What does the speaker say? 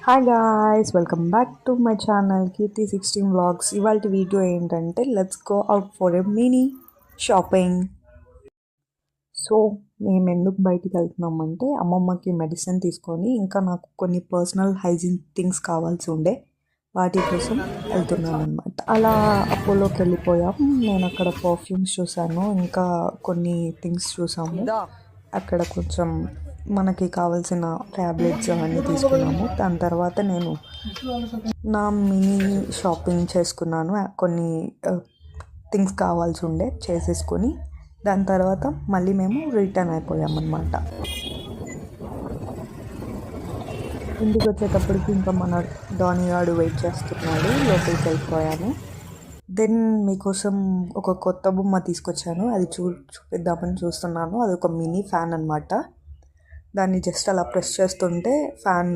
Hi guys, welcome back to my channel Keerthi 16 vlogs. ఇవాళ video ఏంటంటే let's go out for a mini shopping. So మేము ఎందుకు బయటికి వెళ్తున్నామంటే అమ్మమ్మకి మెడిసిన్ తీసుకొని ఇంకా నాకు కొన్ని పర్సనల్ హైజీన్ థింగ్స్ కావాల్సి ఉండే, వాటి కోసం వెళ్తున్నాను అనమాట. అలా అపోలోకి వెళ్ళిపోయాం. నేను అక్కడ పర్ఫ్యూమ్స్ చూసాను, ఇంకా కొన్ని థింగ్స్ చూసాము. అక్కడ కొంచెం మనకి కావాల్సిన ట్యాబ్లెట్స్ అవన్నీ తీసుకున్నాము. దాని తర్వాత నేను నా మినీ షాపింగ్ చేసుకున్నాను. కొన్ని థింగ్స్ కావాల్సి ఉండే చేసేసుకొని దాని తర్వాత మళ్ళీ మేము రిటర్న్ అయిపోయామన్నమాట. ఇంటికి వచ్చేటప్పటికి ఇంకా మన డానిగాడు వెయిట్ చేస్తున్నాడు, లోపలికి వెళ్ళిపోయాను. దెన్ మీకోసం ఒక కొత్త బొమ్మ తీసుకొచ్చాను, అది చూపిద్దామని చూస్తున్నాను. అది ఒక మినీ ఫ్యాన్ అనమాట. దాన్ని జస్ట్ అలా ప్రెస్ చేస్తుంటే ఫ్యాన్